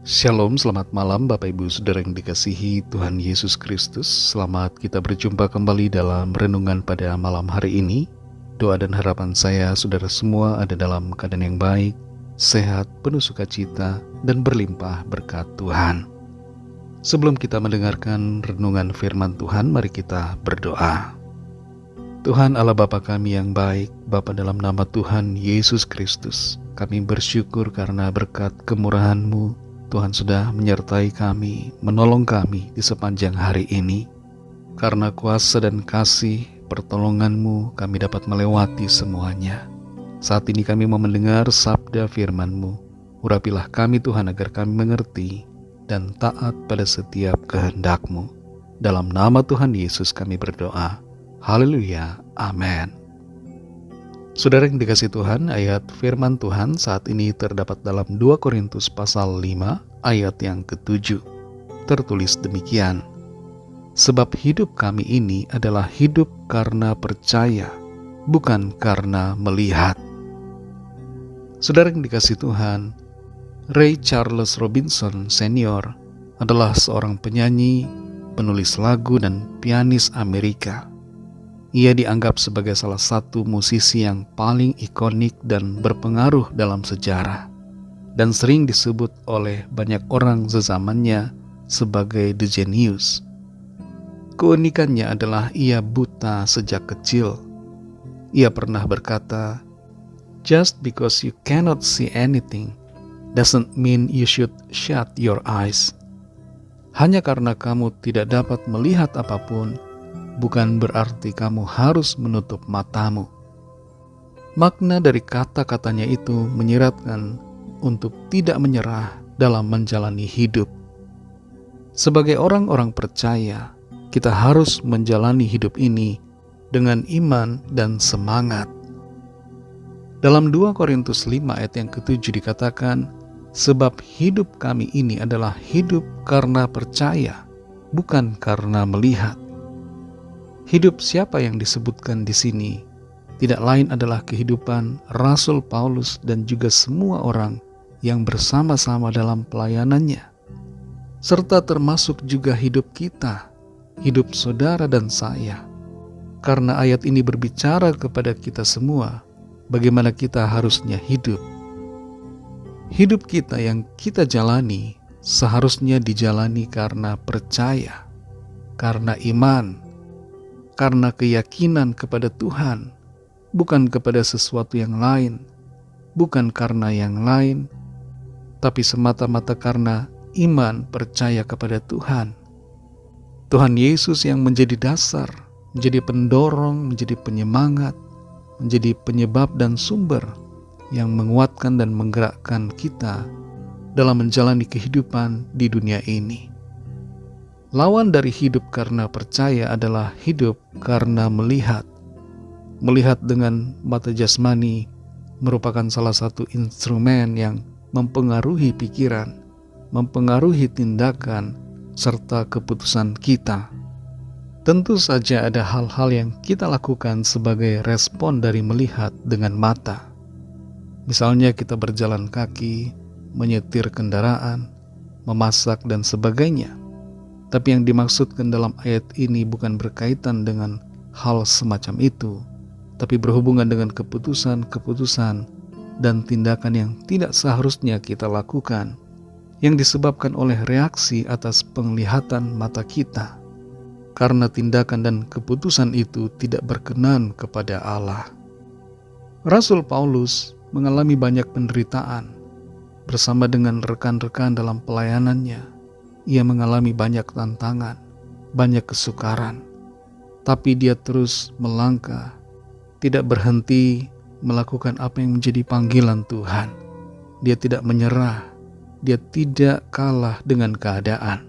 Shalom, selamat malam Bapak Ibu Saudara yang dikasihi Tuhan Yesus Kristus. Selamat kita berjumpa kembali dalam renungan pada malam hari ini. Doa dan harapan saya saudara semua ada dalam keadaan yang baik, sehat, penuh sukacita, dan berlimpah berkat Tuhan. Sebelum kita mendengarkan renungan firman Tuhan, mari kita berdoa. Tuhan Allah Bapa kami yang baik, Bapa dalam nama Tuhan Yesus Kristus, kami bersyukur karena berkat kemurahan-Mu Tuhan sudah menyertai kami, menolong kami di sepanjang hari ini. Karena kuasa dan kasih pertolongan-Mu, kami dapat melewati semuanya. Saat ini kami mau mendengar sabda firman-Mu. Urapilah kami Tuhan agar kami mengerti dan taat pada setiap kehendak-Mu. Dalam nama Tuhan Yesus kami berdoa. Haleluya. Amin. Saudara yang dikasihi Tuhan, ayat firman Tuhan saat ini terdapat dalam 2 Korintus pasal 5 ayat yang ke-7. Tertulis demikian, sebab hidup kami ini adalah hidup karena percaya, bukan karena melihat. Saudara yang dikasihi Tuhan, Ray Charles Robinson Senior adalah seorang penyanyi, penulis lagu, dan pianis Amerika. Ia dianggap sebagai salah satu musisi yang paling ikonik dan berpengaruh dalam sejarah, dan sering disebut oleh banyak orang sezamannya sebagai The Genius. Keunikannya adalah ia buta sejak kecil. Ia pernah berkata, "Just because you cannot see anything, doesn't mean you should shut your eyes." Hanya karena kamu tidak dapat melihat apapun, bukan berarti kamu harus menutup matamu. Makna dari kata-katanya itu menyiratkan untuk tidak menyerah dalam menjalani hidup. Sebagai orang-orang percaya, kita harus menjalani hidup ini dengan iman dan semangat. Dalam 2 Korintus 5 ayat yang ke-7 dikatakan, sebab hidup kami ini adalah hidup karena percaya, bukan karena melihat. Hidup siapa yang disebutkan di sini tidak lain adalah kehidupan Rasul Paulus dan juga semua orang yang bersama-sama dalam pelayanannya, serta termasuk juga hidup kita, hidup saudara dan saya. Karena ayat ini berbicara kepada kita semua bagaimana kita harusnya hidup. Hidup kita yang kita jalani seharusnya dijalani karena percaya, karena iman, karena keyakinan kepada Tuhan, bukan kepada sesuatu yang lain, bukan karena yang lain, tapi semata-mata karena iman percaya kepada Tuhan. Tuhan Yesus yang menjadi dasar, menjadi pendorong, menjadi penyemangat, menjadi penyebab dan sumber yang menguatkan dan menggerakkan kita dalam menjalani kehidupan di dunia ini. Lawan dari hidup karena percaya adalah hidup karena melihat. Melihat dengan mata jasmani merupakan salah satu instrumen yang mempengaruhi pikiran, mempengaruhi tindakan, serta keputusan kita. Tentu saja ada hal-hal yang kita lakukan sebagai respon dari melihat dengan mata. Misalnya kita berjalan kaki, menyetir kendaraan, memasak, dan sebagainya. Tapi yang dimaksudkan dalam ayat ini bukan berkaitan dengan hal semacam itu, tapi berhubungan dengan keputusan-keputusan dan tindakan yang tidak seharusnya kita lakukan, yang disebabkan oleh reaksi atas penglihatan mata kita, karena tindakan dan keputusan itu tidak berkenan kepada Allah. Rasul Paulus mengalami banyak penderitaan bersama dengan rekan-rekan dalam pelayanannya. Ia mengalami banyak tantangan, banyak kesukaran, tapi dia terus melangkah, tidak berhenti melakukan apa yang menjadi panggilan Tuhan. Dia tidak menyerah, dia tidak kalah dengan keadaan.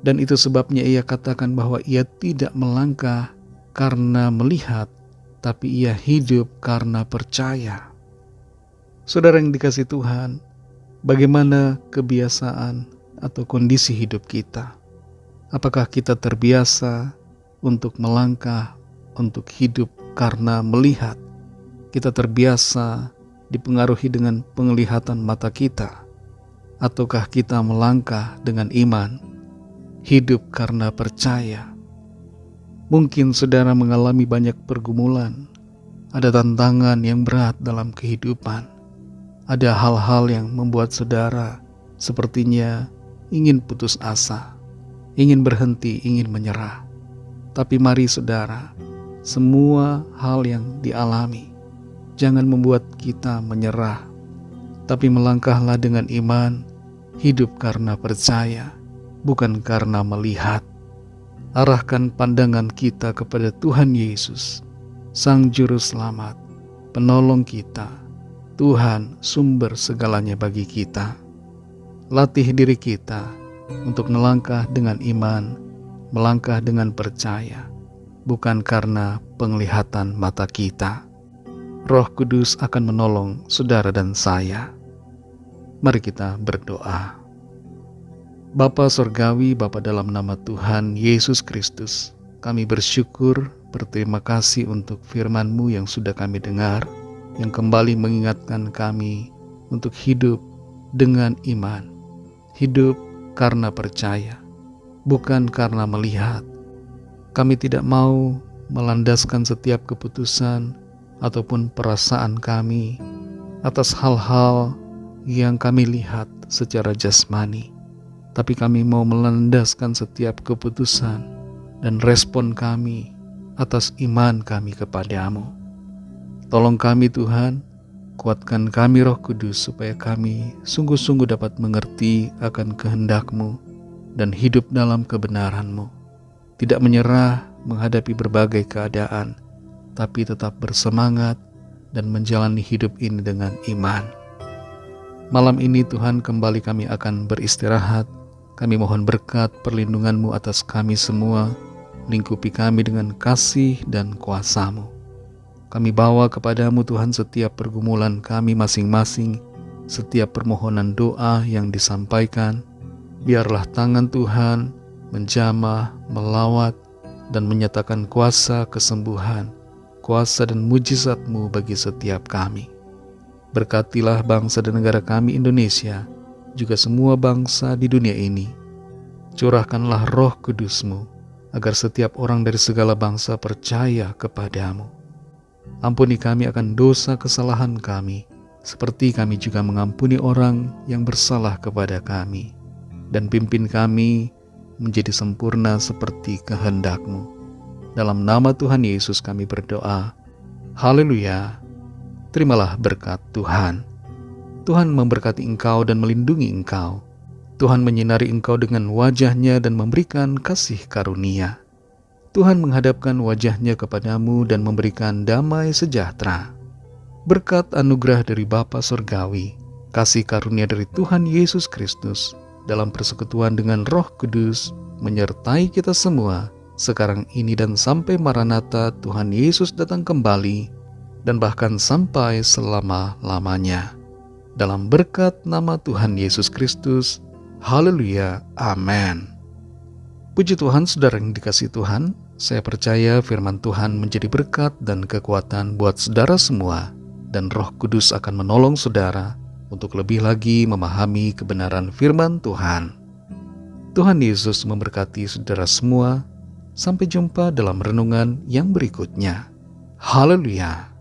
Dan itu sebabnya ia katakan bahwa ia tidak melangkah karena melihat, tapi ia hidup karena percaya. Saudara yang dikasihi Tuhan, bagaimana kebiasaan atau kondisi hidup kita? Apakah kita terbiasa untuk melangkah, untuk hidup karena melihat? Kita terbiasa dipengaruhi dengan penglihatan mata kita, Ataukah kita melangkah dengan iman, hidup karena percaya? Mungkin saudara mengalami banyak pergumulan, ada tantangan yang berat dalam kehidupan, ada hal-hal yang membuat saudara sepertinya ingin putus asa, ingin berhenti, ingin menyerah. Tapi mari saudara, semua hal yang dialami jangan membuat kita menyerah, tapi melangkahlah dengan iman, hidup karena percaya, bukan karena melihat. Arahkan pandangan kita kepada Tuhan Yesus, Sang Juru Selamat, penolong kita, Tuhan sumber segalanya bagi kita. Latih diri kita untuk melangkah dengan iman, melangkah dengan percaya, bukan karena penglihatan mata kita. Roh Kudus akan menolong saudara dan saya. Mari kita berdoa. Bapa Surgawi, Bapa dalam nama Tuhan Yesus Kristus, kami bersyukur, berterima kasih untuk firman-Mu yang sudah kami dengar, yang kembali mengingatkan kami untuk hidup dengan iman, hidup karena percaya, bukan karena melihat. Kami tidak mau melandaskan setiap keputusan ataupun perasaan kami atas hal-hal yang kami lihat secara jasmani, tapi kami mau melandaskan setiap keputusan dan respon kami atas iman kami kepadamu. Tolong kami Tuhan, kuatkan kami Roh Kudus supaya kami sungguh-sungguh dapat mengerti akan kehendak-Mu dan hidup dalam kebenaran-Mu. Tidak menyerah menghadapi berbagai keadaan, tapi tetap bersemangat dan menjalani hidup ini dengan iman. Malam ini Tuhan, kembali kami akan beristirahat. Kami mohon berkat perlindungan-Mu atas kami semua, lingkupi kami dengan kasih dan kuasa-Mu. Kami bawa kepadamu Tuhan setiap pergumulan kami masing-masing, setiap permohonan doa yang disampaikan. Biarlah tangan Tuhan menjamah, melawat, dan menyatakan kuasa kesembuhan, kuasa dan mujizat-Mu bagi setiap kami. Berkatilah bangsa dan negara kami Indonesia, juga semua bangsa di dunia ini. Curahkanlah Roh Kudus-Mu, agar setiap orang dari segala bangsa percaya kepadamu. Ampuni kami akan dosa kesalahan kami, seperti kami juga mengampuni orang yang bersalah kepada kami. Dan pimpin kami menjadi sempurna seperti kehendak-Mu. Dalam nama Tuhan Yesus kami berdoa. Haleluya. Terimalah berkat Tuhan. Tuhan memberkati engkau dan melindungi engkau. Tuhan menyinari engkau dengan wajah-Nya dan memberikan kasih karunia. Tuhan menghadapkan wajah-Nya kepadamu dan memberikan damai sejahtera. Berkat anugerah dari Bapa Surgawi, kasih karunia dari Tuhan Yesus Kristus, dalam persekutuan dengan Roh Kudus, menyertai kita semua, sekarang ini dan sampai Maranatha Tuhan Yesus datang kembali, dan bahkan sampai selama-lamanya. Dalam berkat nama Tuhan Yesus Kristus, haleluya, amin. Puji Tuhan, saudara yang dikasihi Tuhan, saya percaya firman Tuhan menjadi berkat dan kekuatan buat saudara semua, dan Roh Kudus akan menolong saudara untuk lebih lagi memahami kebenaran firman Tuhan. Tuhan Yesus memberkati saudara semua. Sampai jumpa dalam renungan yang berikutnya. Haleluya.